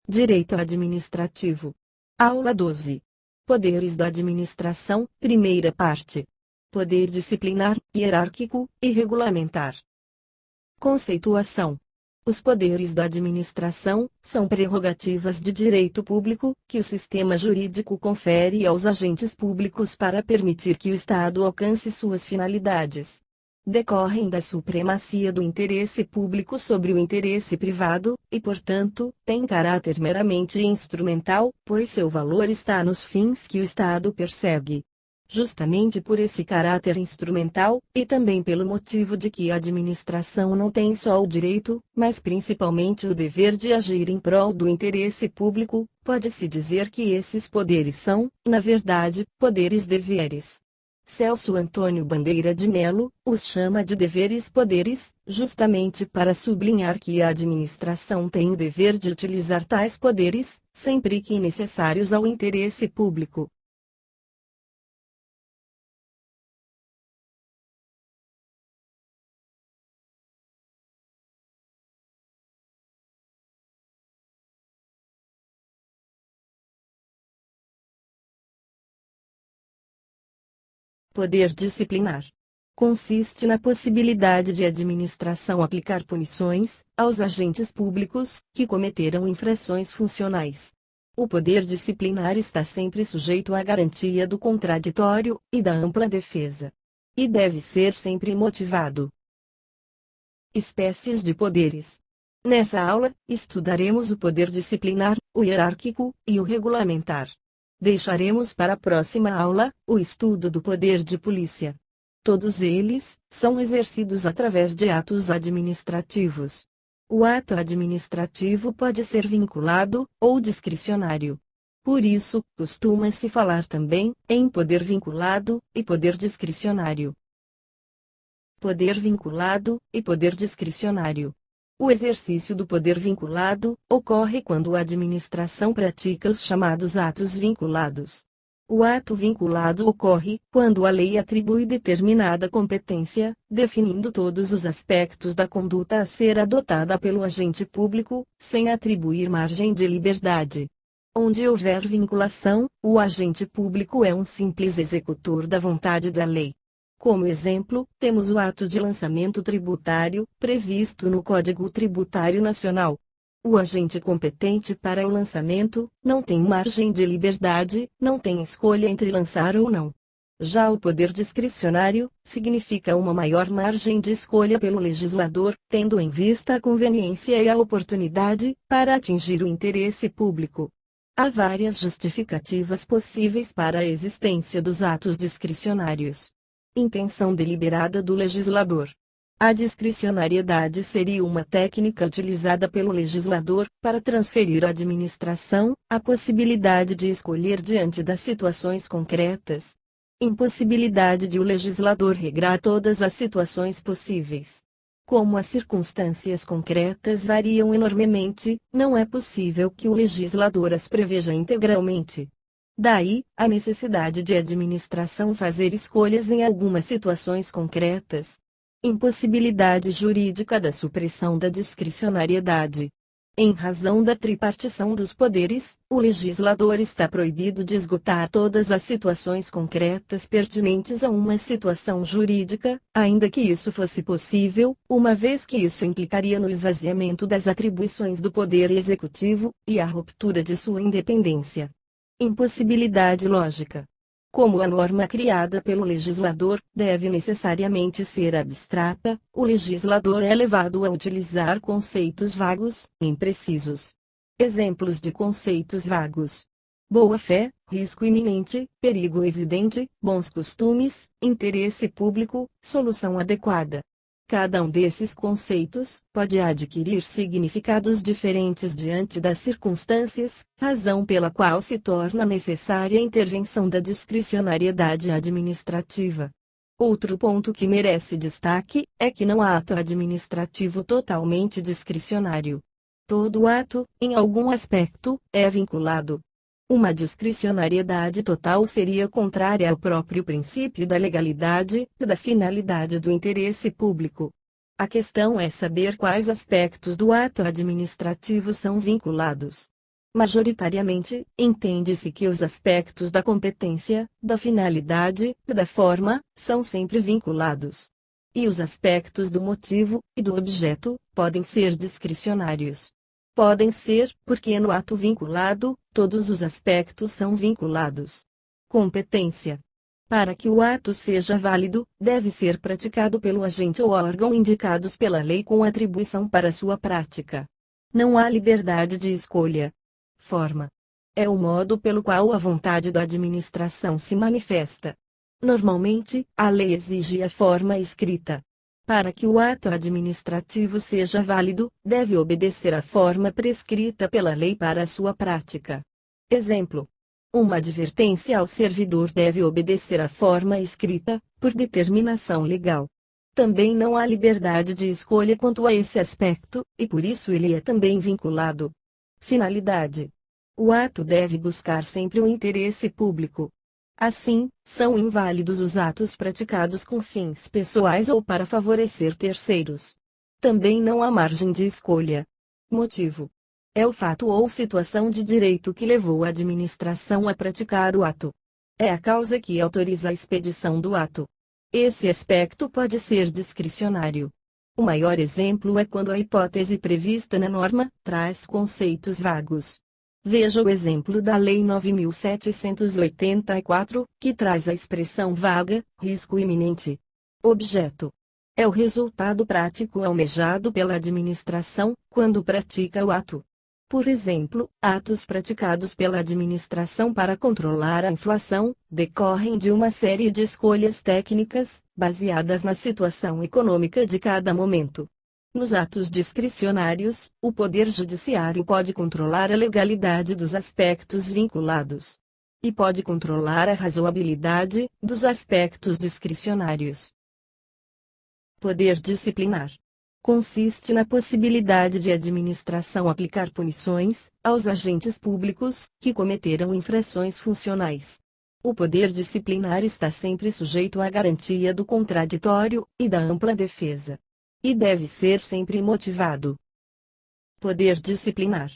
Direito Administrativo. Aula 12. Poderes da Administração, primeira parte. Poder disciplinar, hierárquico e regulamentar. Conceituação. Os poderes da administração são prerrogativas de direito público que o sistema jurídico confere aos agentes públicos para permitir que o Estado alcance suas finalidades. Decorrem da supremacia do interesse público sobre o interesse privado, e portanto, têm caráter meramente instrumental, pois seu valor está nos fins que o Estado persegue. Justamente por esse caráter instrumental, e também pelo motivo de que a administração não tem só o direito, mas principalmente o dever de agir em prol do interesse público, pode-se dizer que esses poderes são, na verdade, poderes-deveres. Celso Antônio Bandeira de Melo os chama de deveres-poderes, justamente para sublinhar que a administração tem o dever de utilizar tais poderes, sempre que necessários ao interesse público. Poder disciplinar. Consiste na possibilidade de a administração aplicar punições aos agentes públicos que cometeram infrações funcionais. O poder disciplinar está sempre sujeito à garantia do contraditório e da ampla defesa. E deve ser sempre motivado. Espécies de poderes. Nessa aula, estudaremos o poder disciplinar, o hierárquico e o regulamentar. Deixaremos para a próxima aula o estudo do poder de polícia. Todos eles são exercidos através de atos administrativos. O ato administrativo pode ser vinculado ou discricionário. Por isso, costuma-se falar também em poder vinculado e poder discricionário. Poder vinculado e poder discricionário. O exercício do poder vinculado ocorre quando a administração pratica os chamados atos vinculados. O ato vinculado ocorre quando a lei atribui determinada competência, definindo todos os aspectos da conduta a ser adotada pelo agente público, sem atribuir margem de liberdade. Onde houver vinculação, o agente público é um simples executor da vontade da lei. Como exemplo, temos o ato de lançamento tributário, previsto no Código Tributário Nacional. O agente competente para o lançamento não tem margem de liberdade, não tem escolha entre lançar ou não. Já o poder discricionário significa uma maior margem de escolha pelo legislador, tendo em vista a conveniência e a oportunidade para atingir o interesse público. Há várias justificativas possíveis para a existência dos atos discricionários. Intenção deliberada do legislador. A discricionariedade seria uma técnica utilizada pelo legislador para transferir à administração a possibilidade de escolher diante das situações concretas. Impossibilidade de o legislador regrar todas as situações possíveis. Como as circunstâncias concretas variam enormemente, não é possível que o legislador as preveja integralmente. Daí, a necessidade de a administração fazer escolhas em algumas situações concretas. Impossibilidade jurídica da supressão da discricionariedade. Em razão da tripartição dos poderes, o legislador está proibido de esgotar todas as situações concretas pertinentes a uma situação jurídica, ainda que isso fosse possível, uma vez que isso implicaria no esvaziamento das atribuições do poder executivo e a ruptura de sua independência. Impossibilidade lógica. Como a norma criada pelo legislador deve necessariamente ser abstrata, o legislador é levado a utilizar conceitos vagos, imprecisos. Exemplos de conceitos vagos: boa-fé, risco iminente, perigo evidente, bons costumes, interesse público, solução adequada. Cada um desses conceitos pode adquirir significados diferentes diante das circunstâncias, razão pela qual se torna necessária a intervenção da discricionariedade administrativa. Outro ponto que merece destaque é que não há ato administrativo totalmente discricionário. Todo ato, em algum aspecto, é vinculado. Uma discricionariedade total seria contrária ao próprio princípio da legalidade e da finalidade do interesse público. A questão é saber quais aspectos do ato administrativo são vinculados. Majoritariamente, entende-se que os aspectos da competência, da finalidade e da forma são sempre vinculados. E os aspectos do motivo e do objeto podem ser discricionários. Podem ser, porque no ato vinculado, todos os aspectos são vinculados. Competência. Para que o ato seja válido, deve ser praticado pelo agente ou órgão indicados pela lei com atribuição para sua prática. Não há liberdade de escolha. Forma. É o modo pelo qual a vontade da administração se manifesta. Normalmente, a lei exige a forma escrita. Para que o ato administrativo seja válido, deve obedecer à forma prescrita pela lei para a sua prática. Exemplo. Uma advertência ao servidor deve obedecer à forma escrita, por determinação legal. Também não há liberdade de escolha quanto a esse aspecto, e por isso ele é também vinculado. Finalidade. O ato deve buscar sempre o interesse público. Assim, são inválidos os atos praticados com fins pessoais ou para favorecer terceiros. Também não há margem de escolha. Motivo. É o fato ou situação de direito que levou a administração a praticar o ato. É a causa que autoriza a expedição do ato. Esse aspecto pode ser discricionário. O maior exemplo é quando a hipótese prevista na norma traz conceitos vagos. Veja o exemplo da Lei 9.784, que traz a expressão vaga, risco iminente. Objeto. É o resultado prático almejado pela administração, quando pratica o ato. Por exemplo, atos praticados pela administração para controlar a inflação, decorrem de uma série de escolhas técnicas, baseadas na situação econômica de cada momento. Nos atos discricionários, o Poder Judiciário pode controlar a legalidade dos aspectos vinculados. E pode controlar a razoabilidade dos aspectos discricionários. Poder disciplinar. Consiste na possibilidade de a administração aplicar punições aos agentes públicos que cometeram infrações funcionais. O poder disciplinar está sempre sujeito à garantia do contraditório e da ampla defesa. E deve ser sempre motivado. Poder disciplinar.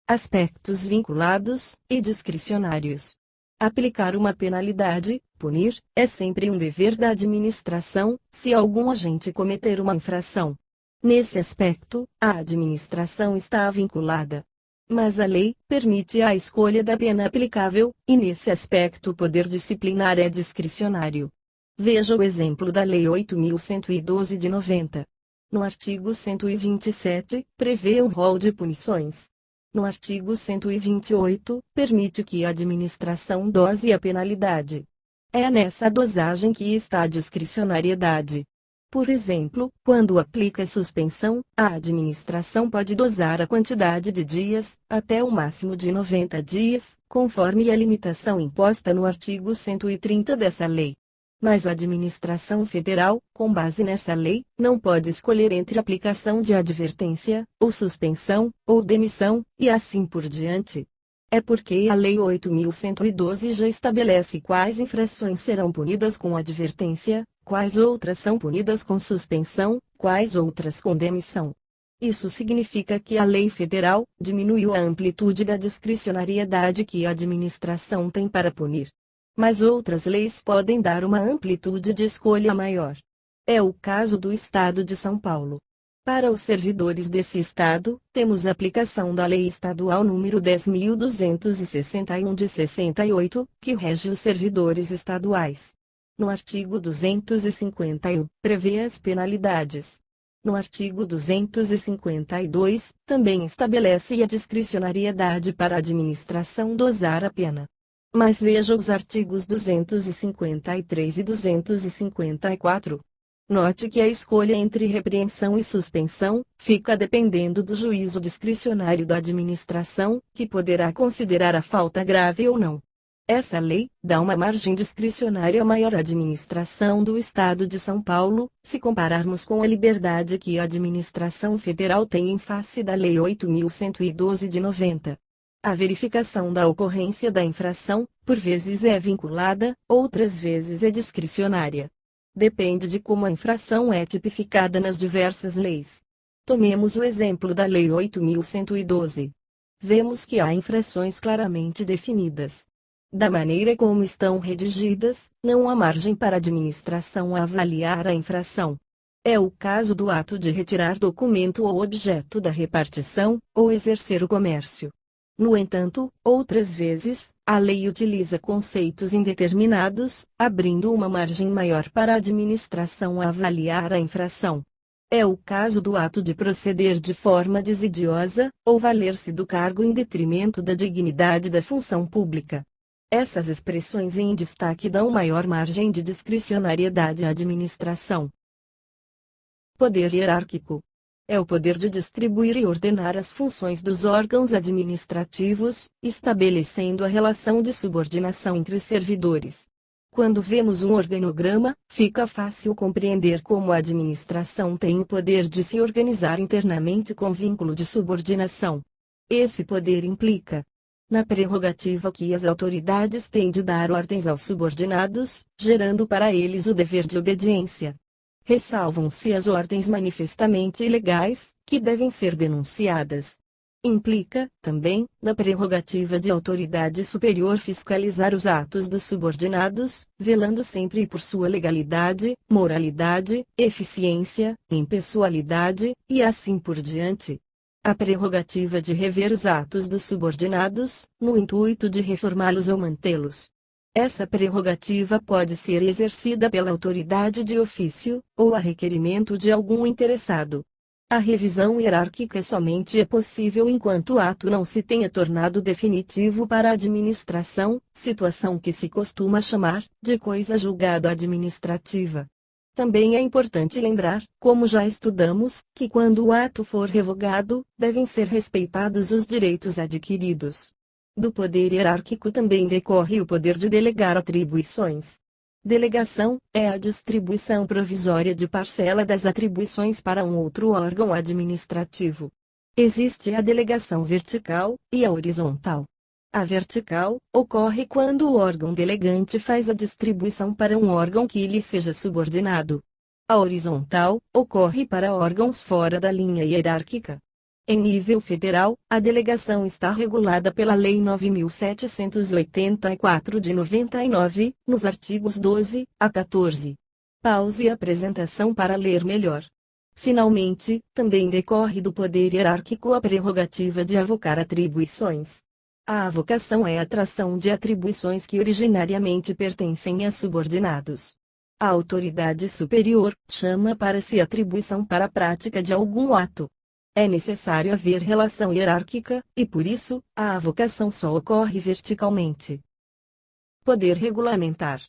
Aspectos vinculados e discricionários. Aplicar uma penalidade, punir, é sempre um dever da administração, se algum agente cometer uma infração. Nesse aspecto, a administração está vinculada. Mas a lei permite a escolha da pena aplicável, e nesse aspecto o poder disciplinar é discricionário. Veja o exemplo da Lei 8.112 de 90. No artigo 127, prevê um rol de punições. No artigo 128, permite que a administração dose a penalidade. É nessa dosagem que está a discricionariedade. Por exemplo, quando aplica suspensão, a administração pode dosar a quantidade de dias, até o máximo de 90 dias, conforme a limitação imposta no artigo 130 dessa lei. Mas a administração federal, com base nessa lei, não pode escolher entre aplicação de advertência, ou suspensão, ou demissão, e assim por diante. É porque a Lei 8.112 já estabelece quais infrações serão punidas com advertência, quais outras são punidas com suspensão, quais outras com demissão. Isso significa que a lei federal diminuiu a amplitude da discricionariedade que a administração tem para punir. Mas outras leis podem dar uma amplitude de escolha maior. É o caso do Estado de São Paulo. Para os servidores desse Estado, temos a aplicação da Lei Estadual nº 10.261 de 68, que rege os servidores estaduais. No artigo 251, prevê as penalidades. No artigo 252, também estabelece a discricionariedade para a administração dosar a pena. Mas veja os artigos 253 e 254. Note que a escolha entre repreensão e suspensão fica dependendo do juízo discricionário da administração, que poderá considerar a falta grave ou não. Essa lei dá uma margem discricionária maior à administração do Estado de São Paulo, se compararmos com a liberdade que a administração federal tem em face da Lei 8.112 de 90. A verificação da ocorrência da infração, por vezes é vinculada, outras vezes é discricionária. Depende de como a infração é tipificada nas diversas leis. Tomemos o exemplo da Lei 8.112. vemos que há infrações claramente definidas. Da maneira como estão redigidas, não há margem para a administração avaliar a infração. É o caso do ato de retirar documento ou objeto da repartição, ou exercer o comércio. No entanto, outras vezes, a lei utiliza conceitos indeterminados, abrindo uma margem maior para a administração avaliar a infração. É o caso do ato de proceder de forma desidiosa, ou valer-se do cargo em detrimento da dignidade da função pública. Essas expressões em destaque dão maior margem de discricionariedade à administração. Poder hierárquico. É o poder de distribuir e ordenar as funções dos órgãos administrativos, estabelecendo a relação de subordinação entre os servidores. Quando vemos um organograma, fica fácil compreender como a administração tem o poder de se organizar internamente com vínculo de subordinação. Esse poder implica na prerrogativa que as autoridades têm de dar ordens aos subordinados, gerando para eles o dever de obediência. Ressalvam-se as ordens manifestamente ilegais, que devem ser denunciadas. Implica, também, na prerrogativa de autoridade superior fiscalizar os atos dos subordinados, velando sempre por sua legalidade, moralidade, eficiência, impessoalidade, e assim por diante. A prerrogativa de rever os atos dos subordinados, no intuito de reformá-los ou mantê-los. Essa prerrogativa pode ser exercida pela autoridade de ofício, ou a requerimento de algum interessado. A revisão hierárquica somente é possível enquanto o ato não se tenha tornado definitivo para a administração, situação que se costuma chamar de coisa julgada administrativa. Também é importante lembrar, como já estudamos, que quando o ato for revogado, devem ser respeitados os direitos adquiridos. Do poder hierárquico também decorre o poder de delegar atribuições. Delegação é a distribuição provisória de parcela das atribuições para um outro órgão administrativo. Existe a delegação vertical e a horizontal. A vertical ocorre quando o órgão delegante faz a distribuição para um órgão que lhe seja subordinado. A horizontal ocorre para órgãos fora da linha hierárquica. Em nível federal, a delegação está regulada pela Lei 9.784 de 99, nos artigos 12 a 14. Pause a apresentação para ler melhor. Finalmente, também decorre do poder hierárquico a prerrogativa de avocar atribuições. A avocação é a atração de atribuições que originariamente pertencem a subordinados. A autoridade superior chama para si atribuição para a prática de algum ato. É necessário haver relação hierárquica, e por isso, a avocação só ocorre verticalmente. Poder regulamentar.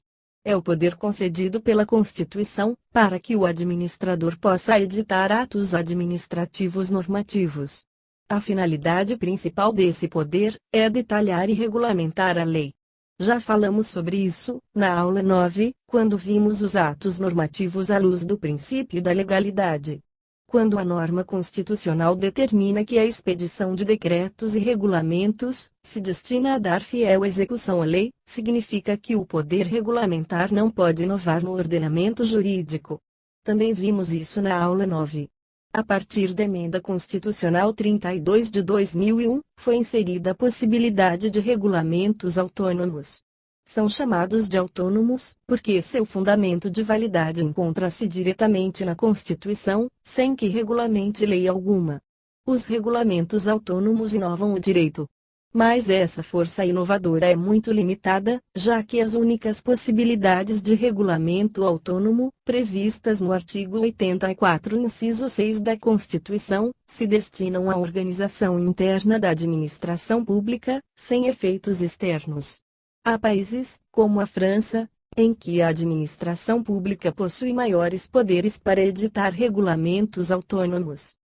É o poder concedido pela Constituição, para que o administrador possa editar atos administrativos normativos. A finalidade principal desse poder é detalhar e regulamentar a lei. Já falamos sobre isso, na aula 9, quando vimos os atos normativos à luz do princípio da legalidade. Quando a norma constitucional determina que a expedição de decretos e regulamentos se destina a dar fiel execução à lei, significa que o poder regulamentar não pode inovar no ordenamento jurídico. Também vimos isso na aula 9. A partir da Emenda Constitucional 32 de 2001, foi inserida a possibilidade de regulamentos autônomos. São chamados de autônomos, porque seu fundamento de validade encontra-se diretamente na Constituição, sem que regulamente lei alguma. Os regulamentos autônomos inovam o direito. Mas essa força inovadora é muito limitada, já que as únicas possibilidades de regulamento autônomo, previstas no artigo 84, inciso 6 da Constituição, se destinam à organização interna da administração pública, sem efeitos externos. Há países, como a França, em que a administração pública possui maiores poderes para editar regulamentos autônomos.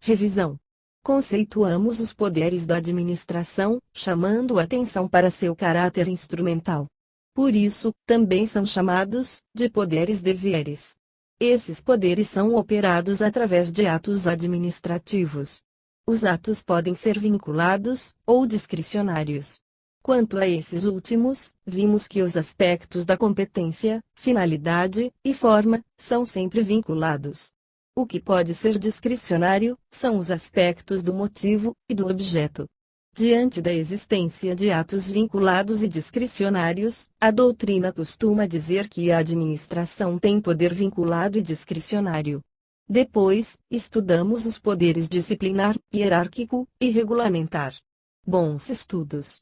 Revisão. Conceituamos os poderes da administração, chamando atenção para seu caráter instrumental. Por isso, também são chamados de poderes-deveres. Esses poderes são operados através de atos administrativos. Os atos podem ser vinculados ou discricionários. Quanto a esses últimos, vimos que os aspectos da competência, finalidade e forma são sempre vinculados. O que pode ser discricionário são os aspectos do motivo e do objeto. Diante da existência de atos vinculados e discricionários, a doutrina costuma dizer que a administração tem poder vinculado e discricionário. Depois, estudamos os poderes disciplinar, hierárquico e regulamentar. Bons estudos!